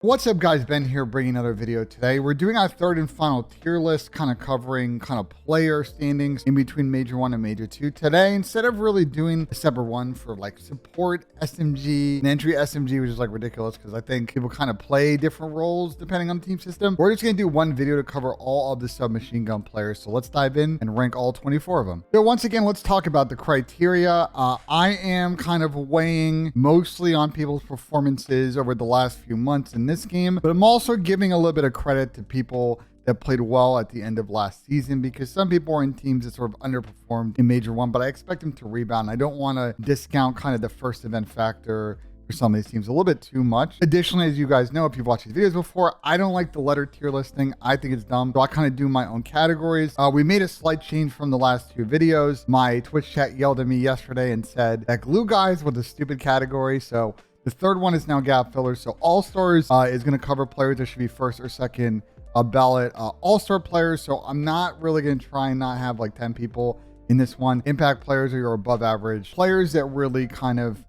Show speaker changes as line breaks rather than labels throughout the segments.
What's up, guys? Ben here bringing another video today. We're doing our third and final tier list, kind of covering player standings in between Major 1 and Major 2. Today, instead of really doing a separate one for like support SMG and entry SMG, which is like ridiculous because I think people kind of play different roles depending on the team system, we're just going to do one video to cover all of the submachine gun players. So let's dive in and rank all 24 of them. So once again, let's talk about the criteria. I am kind of weighing mostly on people's performances over the last few months in this game, but I'm also giving a little bit of credit to people that played well at the end of last season, because some people are in teams that sort of underperformed in Major 1, but I expect them to rebound. I don't want to discount kind of the first event factor for some of these teams a little bit too much. Additionally, as you guys know, if you've watched these videos before, I don't like the letter tier listing. I think it's dumb, so I kind of do my own categories. We made a slight change from the last two videos. My Twitch chat yelled at me yesterday and said that glue guys was a stupid category, so the third one is now gap fillers. So all-stars is going to cover players that should be first or second ballot all-star players. So I'm not really going to try and not have like 10 people in this one. Impact players are your above average players that really kind of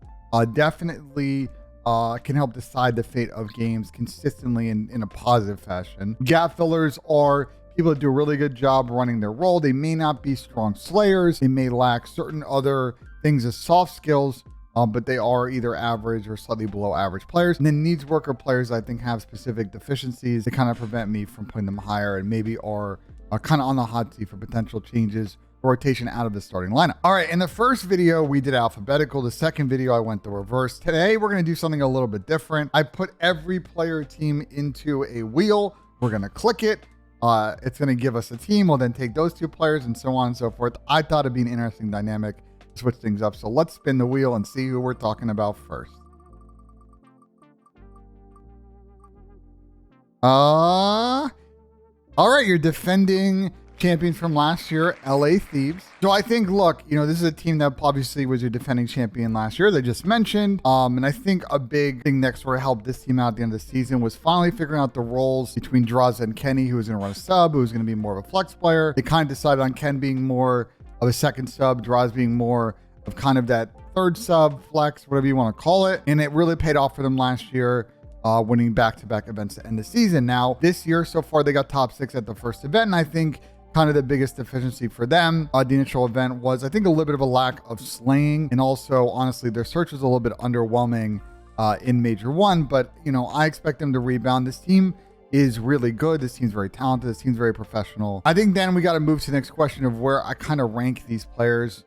definitely can help decide the fate of games consistently in a positive fashion. Gap fillers are people that do a really good job running their role. They may not be strong slayers. They may lack certain other things as soft skills, but they are either average or slightly below average players. And then needs worker players, I think, have specific deficiencies that kind of prevent me from putting them higher and maybe are kind of on the hot seat for potential changes or rotation out of the starting lineup. All right, in the first video, we did alphabetical. The second video, I went the reverse. Today, we're going to do something a little bit different. I put every player team into a wheel. We're going to click it. It's going to give us a team. We'll then take those two players and so on and so forth. I thought it'd be an interesting dynamic. Switch things up. So let's spin the wheel and see who we're talking about first. All right, you're defending champions from last year, LA Thieves. So I think, look, you know, this is a team that obviously was your defending champion last year, they just mentioned. And I think a big thing that sort of helped this team out at the end of the season was finally figuring out the roles between Draza and Kenny, who was going to run a sub, who was going to be more of a flex player. They kind of decided on Ken being more of a second sub, Draws being more of kind of that third sub, flex, whatever you want to call it. And it really paid off for them last year, winning back-to-back events to end the season. Now, this year so far, they got top 6 at the first event. And I think kind of the biggest deficiency for them, the initial event, was I think a little bit of a lack of slaying. And also, honestly, their search was a little bit underwhelming in Major 1. But, you know, I expect them to rebound. This team is really good. This team's very talented. This team's very professional. I think then we got to move to the next question of where I kind of rank these players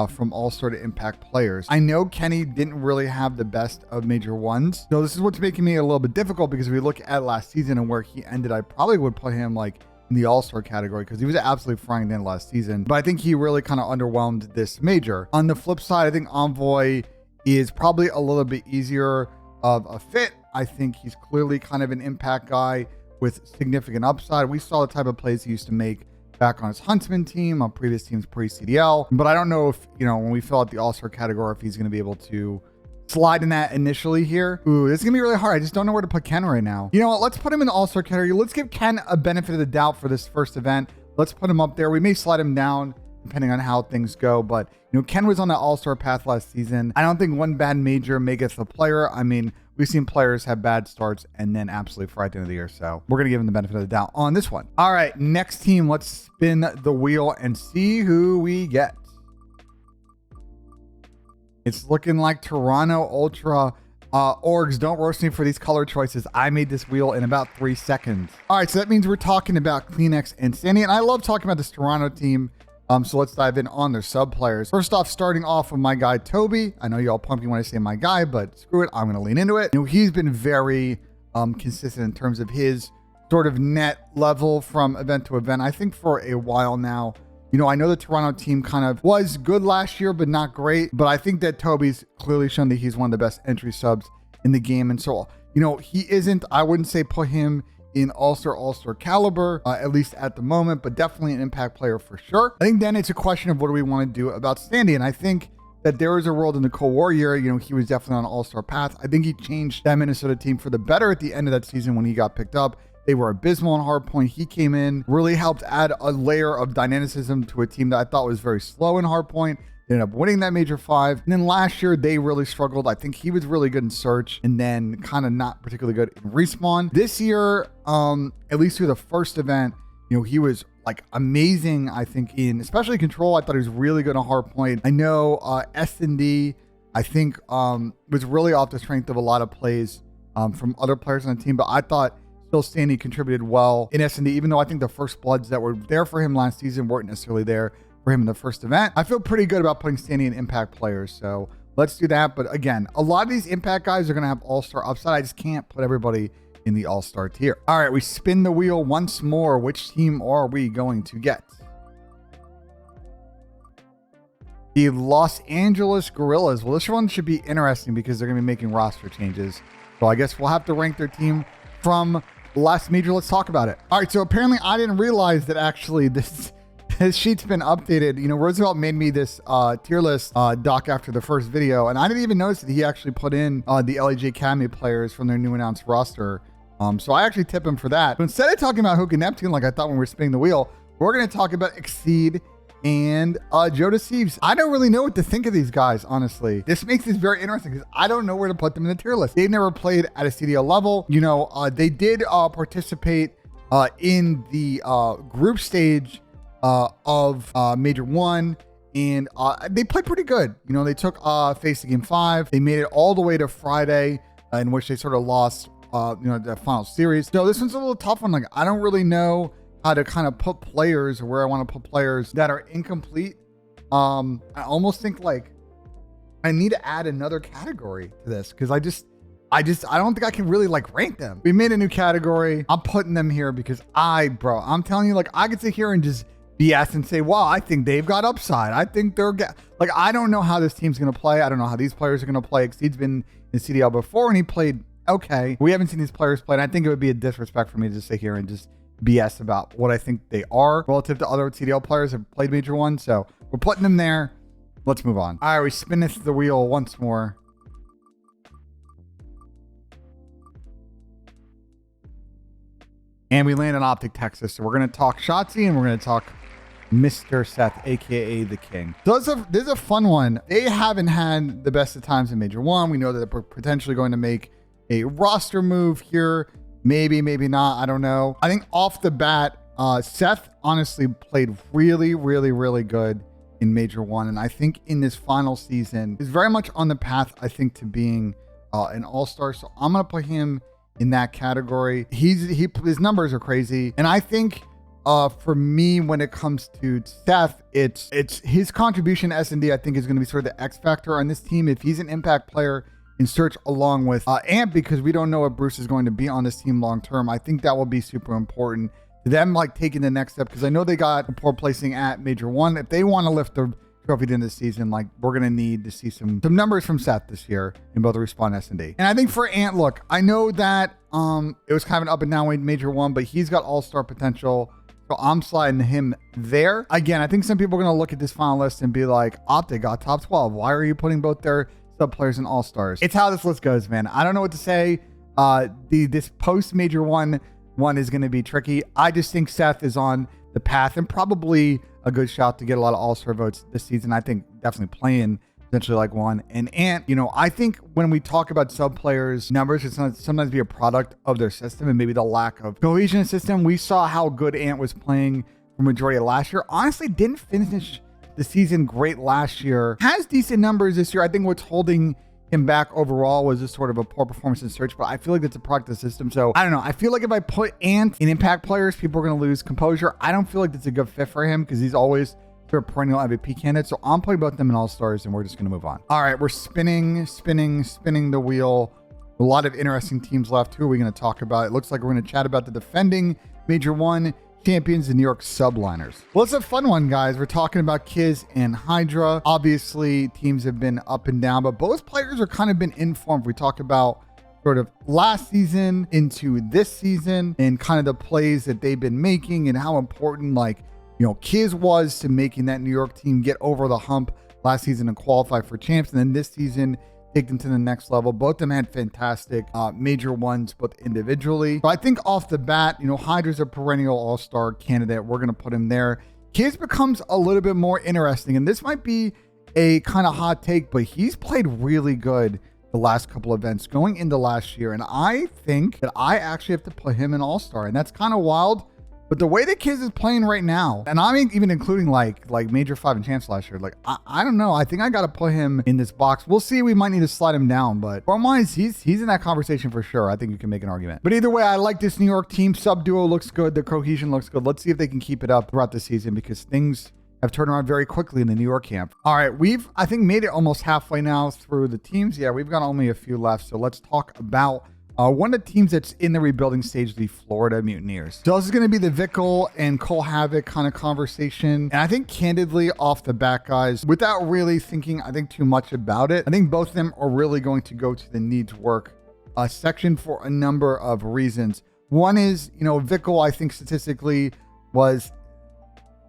from all-star to impact players. I know Kenny didn't really have the best of Major 1s. So this is what's making me a little bit difficult, because if we look at last season and where he ended, I probably would put him like in the all-star category, because he was absolutely frying the end last season. But I think he really kind of underwhelmed this major. On the flip side, I think Envoy is probably a little bit easier of a fit. I think he's clearly kind of an impact guy with significant upside. We saw the type of plays he used to make back on his Huntsman team, on previous teams pre-CDL. But I don't know if, you know, when we fill out the all-star category, if he's going to be able to slide in that initially here. Ooh, this is going to be really hard. I just don't know where to put Ken right now. You know what? Let's put him in the all-star category. Let's give Ken a benefit of the doubt for this first event. Let's put him up there. We may slide him down depending on how things go. But, you know, Ken was on the all-star path last season. I don't think one bad major makes the player. I mean, we've seen players have bad starts and then absolutely fry at the end of the year. So we're going to give him the benefit of the doubt on this one. All right, next team. Let's spin the wheel and see who we get. It's looking like Toronto Ultra. Orgs, don't roast me for these color choices. I made this wheel in about 3 seconds. All right, so that means we're talking about Kleenex and Sandy. And I love talking about this Toronto team. So let's dive in on their sub players. First off, starting off with my guy, Toby. I know y'all pump me when I say my guy, but screw it. I'm going to lean into it. You know, he's been very consistent in terms of his sort of net level from event to event. I think for a while now, you know, I know the Toronto team kind of was good last year, but not great. But I think that Toby's clearly shown that he's one of the best entry subs in the game. And so, you know, he isn't, I wouldn't say put him in all-star caliber, at least at the moment, but definitely an impact player for sure. I think then it's a question of what do we want to do about Sandy. And I think that there is a world in the Cold War year, you know, he was definitely on an all-star path. I think he changed that Minnesota team for the better at the end of that season when he got picked up. They were abysmal on hardpoint. He came in, really helped add a layer of dynamicism to a team that I thought was very slow in hardpoint. ended up winning that Major 5. And then last year, they really struggled. I think he was really good in Search and then kind of not particularly good in Respawn. This year, at least through the first event, you know, he was like amazing, I think, in especially Control. I thought he was really good on Hardpoint. I know S&D, I think, was really off the strength of a lot of plays from other players on the team, but I thought Still Standing contributed well in S&D, even though I think the first bloods that were there for him last season weren't necessarily there for him in the first event. I feel pretty good about putting Standing in impact players, so let's do that. But again, a lot of these impact guys are going to have all-star upside. I just can't put everybody in the all-star tier. All right, we spin the wheel once more. Which team are we going to get? The Los Angeles Guerrillas. Well, this one should be interesting because they're going to be making roster changes. So I guess we'll have to rank their team from last major. Let's talk about it. All right, so apparently I didn't realize that actually this sheet's been updated. You know, Roosevelt made me this tier list doc after the first video, and I didn't even notice that he actually put in the LAG Academy players from their new announced roster. So I actually tip him for that. But instead of talking about Hook and Neptune like I thought when we were spinning the wheel, we're going to talk about Exceed and Angeles Thieves. I don't really know what to think of these guys, honestly. This makes this very interesting because I don't know where to put them in the tier list. They've never played at a CDL level. You know, they did participate in the group stage of Major 1, and they played pretty good. You know, they took FaZe to Game 5. They made it all the way to Friday, in which they sort of lost, you know, the final series. So this one's a little tough one. Like, I don't really know how to kind of put players or where I want to put players that are incomplete. I almost think like I need to add another category to this because I don't think I can really like rank them. We made a new category. I'm putting them here because I'm telling you, like, I could sit here and just BS and say, wow, I think they've got upside. I think they're like, I don't know how this team's going to play. I don't know how these players are going to play. Exceed's been in CDL before and he played okay. We haven't seen these players play. And I think it would be a disrespect for me to just sit here and just BS about what I think they are relative to other CDL players that have played Major 1. So we're putting them there. Let's move on. All right, we spin the wheel once more. And we land on OpTic Texas. So we're going to talk Shotzi and we're going to talk Mr. Seth, aka the King. So this is a fun one. They haven't had the best of times in Major 1. We know that they're potentially going to make a roster move here. Maybe, maybe not. I don't know. I think off the bat, Seth honestly played really, really, really good in Major 1. And I think in this final season is very much on the path, I think, to being an all-star. So I'm going to put him in that category. His numbers are crazy. And I think for me, when it comes to Seth, it's his contribution to S&D, I think, is going to be sort of the X factor on this team. If he's an impact player in Search along with Amp, because we don't know if Bruce is going to be on this team long term, I think that will be super important to them, like taking the next step, because I know they got a poor placing at Major 1. If they want to lift the trophy at the end of the season, like, we're going to need to see some numbers from Seth this year in both Respawn S&D. And I think for Ant, look, I know that it was kind of an up and down way in Major 1, but he's got all-star potential. So I'm sliding him there. Again, I think some people are going to look at this final list and be like, OpTic got top 12. Why are you putting both their sub players and all-stars? It's how this list goes, man. I don't know what to say. This post Major 1 is going to be tricky. I just think Seth is on the path and probably a good shot to get a lot of all-star votes this season. I think definitely playing essentially like one. And Ant, you know, I think when we talk about sub players numbers, it's sometimes be a product of their system and maybe the lack of cohesion in the system. We saw how good Ant was playing for majority of last year. Honestly, didn't finish the season great last year. Has decent numbers this year. I think what's holding him back overall was just sort of a poor performance in Search, but I feel like that's a product of the system. So I don't know. I feel like if I put Ant in impact players, people are going to lose composure. I don't feel like that's a good fit for him because he's always sort of perennial MVP candidate. So I'm putting both of them in all-stars and we're just going to move on. All right, we're spinning the wheel. A lot of interesting teams left. Who are we going to talk about? It looks like we're going to chat about the defending Major 1 champions, the New York Subliners. Well, it's a fun one, guys. We're talking about Kiz and Hydra. Obviously, teams have been up and down, but both players are kind of been in form. We talk about sort of last season into this season and kind of the plays that they've been making and how important, like, you know, Kiz was to making that New York team get over the hump last season and qualify for champs. And then this season, take them to the next level. Both of them had fantastic Major 1s, both individually. But I think off the bat, you know, Hydra's a perennial all-star candidate. We're going to put him there. Kiz becomes a little bit more interesting, and this might be a kind of hot take, but he's played really good the last couple events going into last year. And I think that I actually have to put him in All-Star. And that's kind of wild. But the way the kids is playing right now, and I mean, even including like Major 5 and Champs last year, like, I don't know. I think I got to put him in this box. We'll see. We might need to slide him down, but form-wise, he's in that conversation for sure. I think you can make an argument. But either way, I like this New York team. Sub-duo looks good. The cohesion looks good. Let's see if they can keep it up throughout the season, because things have turned around very quickly in the New York camp. All right, we've, I think, made it almost halfway now through the teams. Yeah, we've got only a few left. So let's talk about one of the teams that's in the rebuilding stage, the Florida Mutineers. So this is going to be the Vickle and Cole Havoc kind of conversation. And I think candidly off the bat, guys, without really thinking, I think too much about it, I think both of them are really going to go to the needs work section for a number of reasons. One is, you know, Vickle, I think statistically was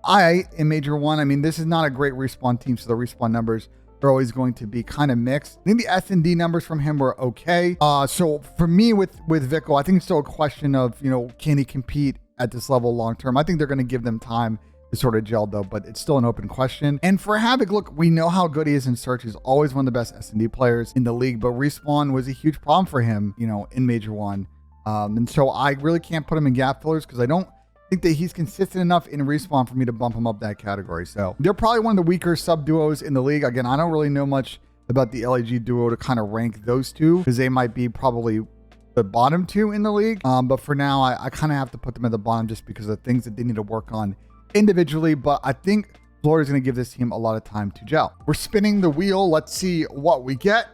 in Major 1. I mean, this is not a great respawn team, so the respawn numbers are always going to be kind of mixed. I think the S&D numbers from him were okay. So for me with Vickle, I think it's still a question of, you know, can he compete at this level long term? I think they're going to give them time to sort of gel though, but it's still an open question. And for Havoc, look, we know how good he is in search. He's always one of the best S&D players in the league, but respawn was a huge problem for him, you know, in Major 1. And so I really can't put him in gap fillers because I don't think that he's consistent enough in respawn for me to bump him up that category. So they're probably one of the weaker sub duos in the league. Again, I don't really know much about the LAG duo to kind of rank those two because they might be probably the bottom two in the league. But for now, I kind of have to put them at the bottom just because of things that they need to work on individually. But I think Florida's going to give this team a lot of time to gel. We're spinning the wheel. Let's see what we get.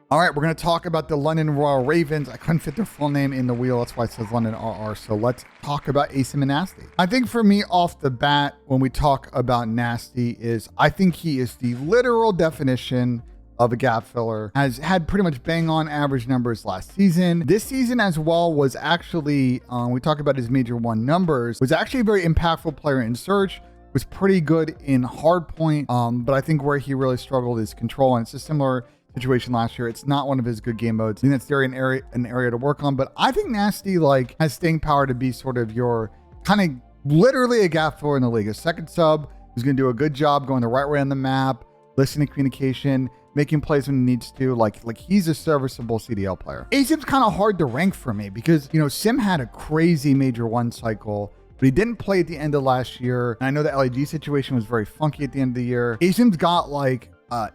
All right, we're going to talk about the London Royal Ravens. I couldn't fit their full name in the wheel. That's why it says London RR. So let's talk about Asim and Nasty. I think for me off the bat, when we talk about Nasty, is I think he is the literal definition of a gap filler. Has had pretty much bang on average numbers last season. This season as well was actually, we talk about his Major 1 numbers, was actually a very impactful player in search. Was pretty good in hardpoint. But I think where he really struggled is control. And it's a similar situation last year. It's not one of his good game modes. I think that's very an area to work on, but I think Nasty like has staying power to be sort of your kind of literally a gap filler in the league. A second sub who's going to do a good job going the right way on the map, listening to communication, making plays when he needs to. Like he's a serviceable CDL player. Asim's kind of hard to rank for me because, you know, Sim had a crazy Major 1 cycle, but he didn't play at the end of last year. And I know the LAG situation was very funky at the end of the year. Asim's got like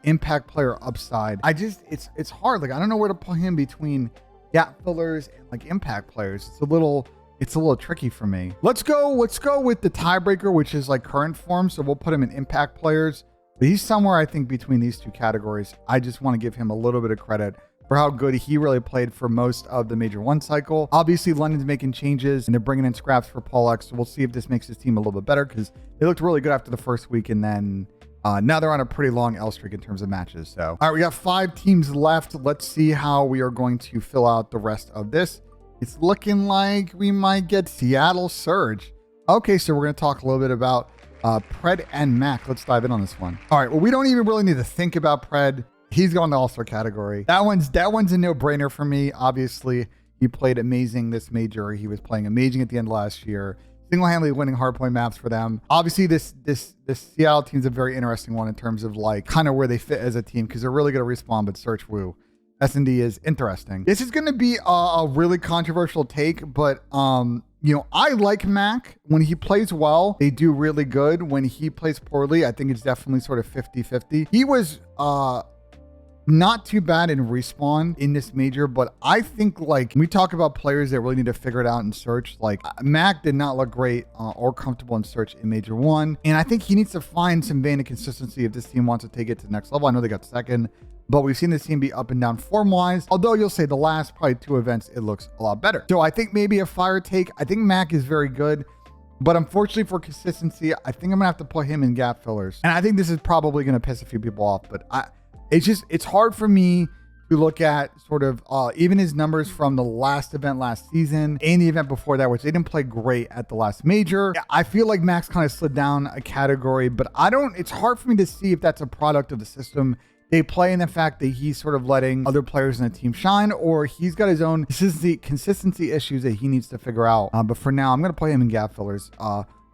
impact player upside. It's hard. Like I don't know where to put him between gap fillers and like impact players. It's a little tricky for me. Let's go with the tiebreaker, which is like current form. So we'll put him in impact players. But he's somewhere I think between these two categories. I just want to give him a little bit of credit for how good he really played for most of the Major 1 cycle. Obviously, London's making changes and they're bringing in scraps for Paul X. So we'll see if this makes his team a little bit better because they looked really good after the first week, and then now they're on a pretty long L streak in terms of matches. So, all right, we got 5 teams left. Let's see how we are going to fill out the rest of this. It's looking like we might get Seattle Surge. Okay, so we're going to talk a little bit about Pred and Mac. Let's dive in on this one. All right, well, we don't even really need to think about Pred. He's going to All-Star category. That one's a no-brainer for me. Obviously, he played amazing this major. He was playing amazing at the end of last year. Single-handedly winning hardpoint maps for them. Obviously, this Seattle team's a very interesting one in terms of like kind of where they fit as a team because they're really good at respawn, but search woo. S&D is interesting. This is going to be a really controversial take, but you know, I like Mac. When he plays well, they do really good. When he plays poorly, I think it's definitely sort of 50-50. He was not too bad in respawn in this major, but I think like when we talk about players that really need to figure it out in search, like Mac did not look great or comfortable in search in Major 1. And I think he needs to find some vein of consistency if this team wants to take it to the next level. I know they got second, but we've seen this team be up and down form-wise. Although you'll say the last probably 2 events, it looks a lot better. So I think maybe a fire take. I think Mac is very good, but unfortunately for consistency, I think I'm gonna have to put him in gap fillers. And I think this is probably gonna piss a few people off, but it's hard for me to look at sort of even his numbers from the last event last season and the event before that, which they didn't play great at the last major. I feel like Max kind of slid down a category, but it's hard for me to see if that's a product of the system they play and the fact that he's sort of letting other players in the team shine, or he's got his own consistency issues that he needs to figure out. But for now, I'm going to play him in gap fillers.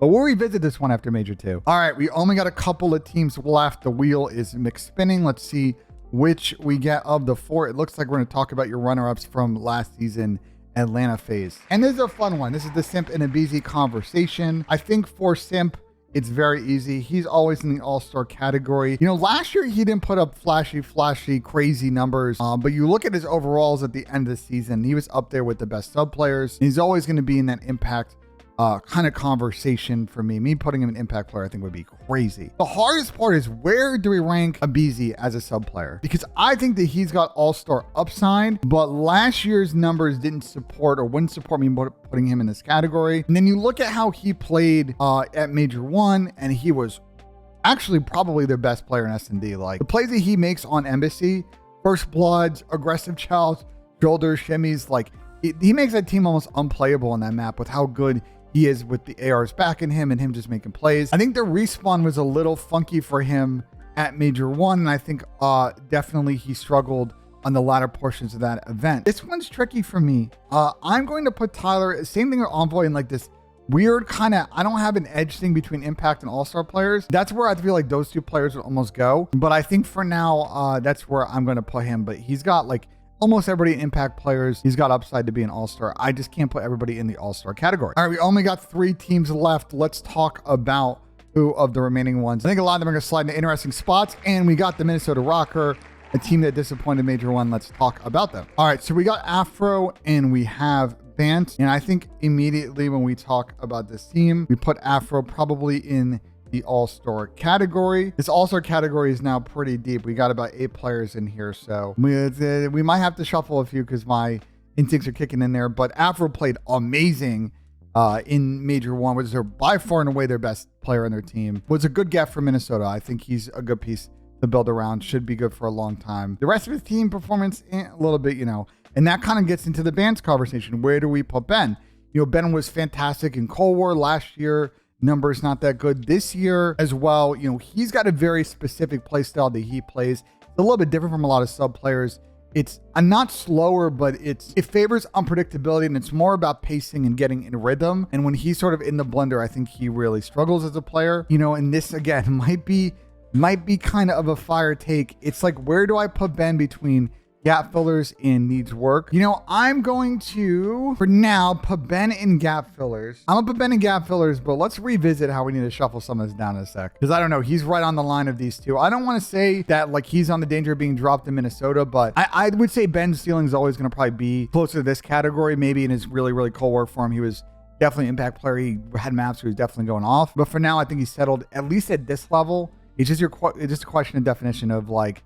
But we'll revisit this one after Major 2. All right, we only got a couple of teams left. The wheel is mixed spinning. Let's see which we get of the 4. It looks like we're going to talk about your runner-ups from last season, Atlanta FaZe. And this is a fun one. This is the Simp and Abizi conversation. I think for Simp, it's very easy. He's always in the all-star category. You know, last year he didn't put up flashy, crazy numbers. But you look at his overalls at the end of the season, he was up there with the best sub players. He's always going to be in that impact kind of conversation for me. Me putting him an impact player, I think would be crazy. The hardest part is, where do we rank Abizi as a sub player? Because I think that he's got all-star upside, but last year's numbers didn't support or wouldn't support me putting him in this category. And then you look at how he played at Major 1, and he was actually probably their best player in S&D. Like, the plays that he makes on Embassy, first bloods, aggressive chows, shoulder shimmies, like he makes that team almost unplayable on that map with how good he is with the ARs backing him and him just making plays. I think the respawn was a little funky for him at Major 1, and I think definitely he struggled on the latter portions of that event. This one's tricky for me. I'm going to put Tyler, same thing with Envoy, in like this weird kind of, I don't have an edge thing between Impact and All-Star players. That's where I feel like those two players would almost go. But I think for now, that's where I'm going to put him. But he's got like almost everybody in Impact players. He's got upside to be an all-star. I just can't put everybody in the all-star category. All right, we only got 3 teams left. Let's talk about who of the remaining ones. I think a lot of them are going to slide into interesting spots. And we got the Minnesota RØKKR, a team that disappointed Major 1. Let's talk about them. All right, so we got Afro and we have Bant. And I think immediately when we talk about this team, we put Afro probably in the all-star category. This all-star category is now pretty deep. We got about 8 players in here, so we might have to shuffle a few because my instincts are kicking in there. But Afro played amazing in Major 1, which is by far and away their best player on their team. Was a good get for Minnesota. I think he's a good piece to build around. Should be good for a long time. The rest of his team performance, a little bit, you know, and that kind of gets into the Bant's conversation. Where do we put Ben? You know, Ben was fantastic in Cold War last year. Numbers not that good this year as well. You know, he's got a very specific play style that he plays. It's a little bit different from a lot of sub players. It's not slower, but it favors unpredictability, and it's more about pacing and getting in rhythm. And when he's sort of in the blender, I think he really struggles as a player. You know, and this again might be kind of a fire take. It's like, where do I put Ben between gap fillers and needs work? You know, I'm going to, for now, put Ben in gap fillers. I'm gonna put Ben in gap fillers, but let's revisit how we need to shuffle some of this down in a sec. Because I don't know, he's right on the line of these two. I don't want to say that like he's on the danger of being dropped in Minnesota, but I would say Ben's ceiling is always going to probably be closer to this category. Maybe in his really Cold War form, he was definitely an impact player. He had maps where he was definitely going off. But for now, I think he's settled, at least at this level. It's just a question of definition of like,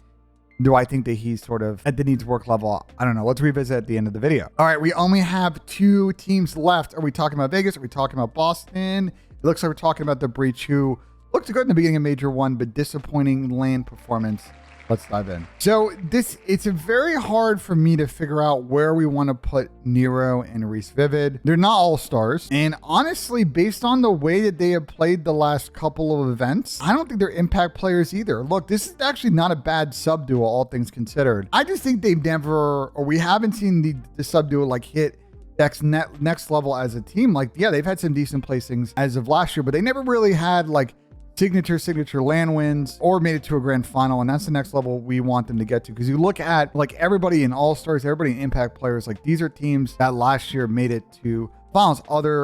do I think that he's sort of at the needs work level? I don't know. Let's revisit at the end of the video. All right, we only have 2 teams left. Are we talking about Vegas? Are we talking about Boston? It looks like we're talking about the Breach, who looked good in the beginning of Major 1, but disappointing LAN performance. Let's dive in. So it's very hard for me to figure out where we want to put Nero and Reese Vivid. They're not all stars. And honestly, based on the way that they have played the last couple of events, I don't think they're impact players either. Look, this is actually not a bad sub duo, all things considered. I just think they've never, or we haven't seen the sub duo like hit next level as a team. Like, yeah, they've had some decent placings as of last year, but they never really had like signature LAN wins or made it to a grand final. And that's the next level we want them to get to. Because you look at like everybody in all-stars, everybody in impact players, like these are teams that last year made it to finals.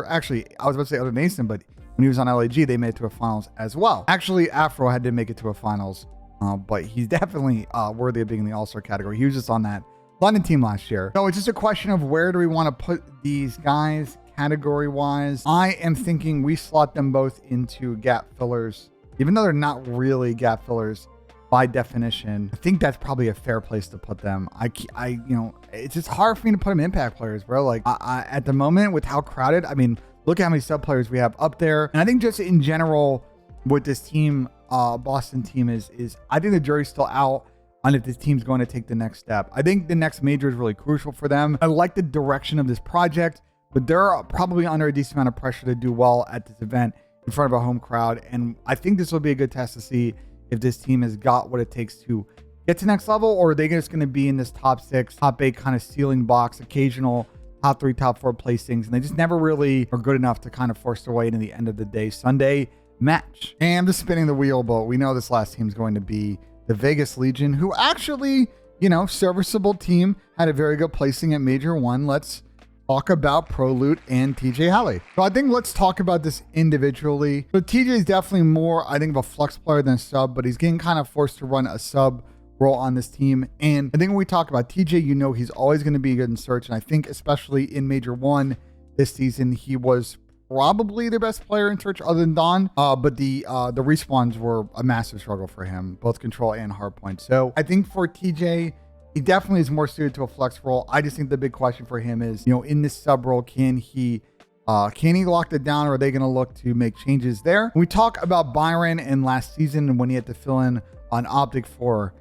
Actually, I was about to say other than Nissim, but when he was on LAG, they made it to a finals as well. Actually, Afro had to make it to a finals, but he's definitely worthy of being in the all-star category. He was just on that London team last year. So it's just a question of where do we want to put these guys category wise. I am thinking we slot them both into gap fillers, even though they're not really gap fillers by definition. I think that's probably a fair place to put them. You know, it's just hard for me to put them impact players, bro. Like at the moment with how crowded, I mean, look at how many sub players we have up there. And I think just in general with this team, Boston team is I think the jury's still out on if this team's going to take the next step. I think the next major is really crucial for them. I like the direction of this project, but they're probably under a decent amount of pressure to do well at this event in front of a home crowd. And I think this will be a good test to see if this team has got what it takes to get to next level, or are they just going to be in this top 6, top 8 kind of ceiling box, occasional top 3, top 4 placings, and they just never really are good enough to kind of force their way into the end of the day Sunday match. And I'm just spinning the wheel, but we know this last team is going to be the Vegas Legion, who actually, you know, serviceable team, had a very good placing at Major 1. Let's talk about ProLoot and TJ Halley. So I think let's talk about this individually. So TJ is definitely more, I think, of a flex player than a sub, but he's getting kind of forced to run a sub role on this team. And I think when we talk about TJ, you know, he's always going to be good in search. And I think especially in Major 1 this season, he was probably the best player in search other than Don. But the respawns were a massive struggle for him, both control and hardpoint. So I think for TJ, he definitely is more suited to a flex role. I just think the big question for him is, you know, in this sub role, can he lock it down, or are they going to look to make changes there? When we talk about Byron and last season and when he had to fill in on OpTic for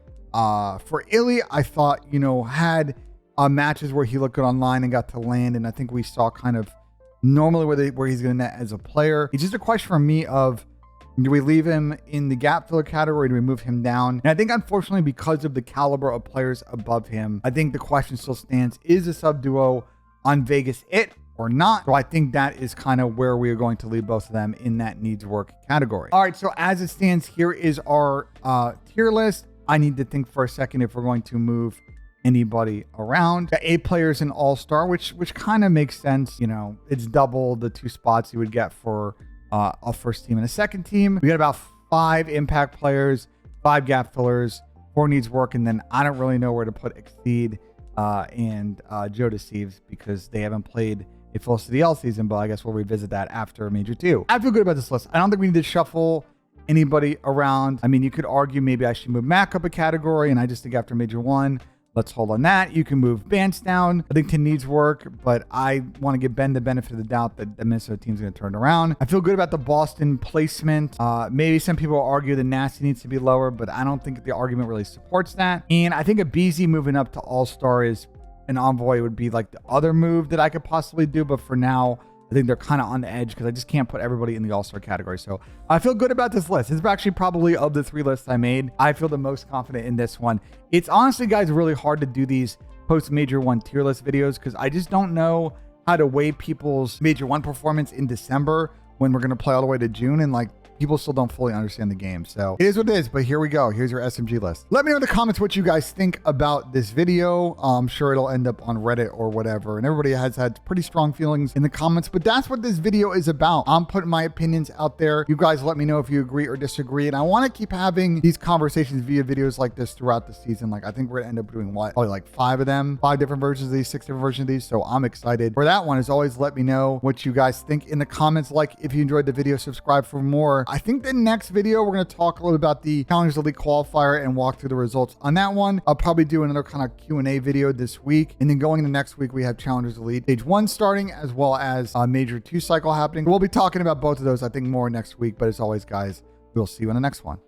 Illy, I thought, you know, had matches where he looked good online and got to land. And I think we saw kind of normally where he's going to net as a player. It's just a question for me of, do we leave him in the gap filler category? Do we move him down? And I think, unfortunately, because of the caliber of players above him, I think the question still stands, is a sub duo on Vegas it or not? So I think that is kind of where we are going to leave both of them in that needs work category. All right, so as it stands, here is our tier list. I need to think for a second if we're going to move anybody around. The 8 players in All-Star, which kind of makes sense. You know, it's double the 2 spots you would get for a first team and a second team. We got about 5 impact players, 5 gap fillers, 4 needs work, and then I don't really know where to put Exceed and Angeles Thieves because they haven't played a full CDL season, but I guess we'll revisit that after Major 2. I feel good about this list. I don't think we need to shuffle anybody around. I mean, you could argue maybe I should move Mac up a category, and I just think after Major 1, let's hold on that. You can move Bance down. I think Tim needs work, but I want to give Ben the benefit of the doubt that the Minnesota team's going to turn it around. I feel good about the Boston placement. Maybe some people will argue the Nasty needs to be lower, but I don't think the argument really supports that. And I think a BZ moving up to All-Star is an Envoy would be like the other move that I could possibly do, but for now, I think they're kind of on the edge because I just can't put everybody in the All-Star category. So I feel good about this list. This is actually probably of the 3 lists I made, I feel the most confident in this one. It's honestly, guys, really hard to do these post-Major 1 tier list videos because I just don't know how to weigh people's Major 1 performance in December when we're going to play all the way to June. And like, people still don't fully understand the game. So it is what it is, but here we go. Here's your SMG list. Let me know in the comments what you guys think about this video. I'm sure it'll end up on Reddit or whatever. And everybody has had pretty strong feelings in the comments, but that's what this video is about. I'm putting my opinions out there. You guys let me know if you agree or disagree. And I want to keep having these conversations via videos like this throughout the season. Like, I think we're gonna end up doing what? Probably like 5 of them, 5 different versions of these, 6 different versions of these. So I'm excited for that one. As always, let me know what you guys think in the comments. Like, if you enjoyed the video, subscribe for more. I think the next video, we're going to talk a little about the Challengers Elite qualifier and walk through the results on that one. I'll probably do another kind of Q&A video this week. And then going into next week, we have Challengers Elite Stage 1 starting, as well as Major 2 cycle happening. We'll be talking about both of those, I think, more next week. But as always, guys, we'll see you in the next one.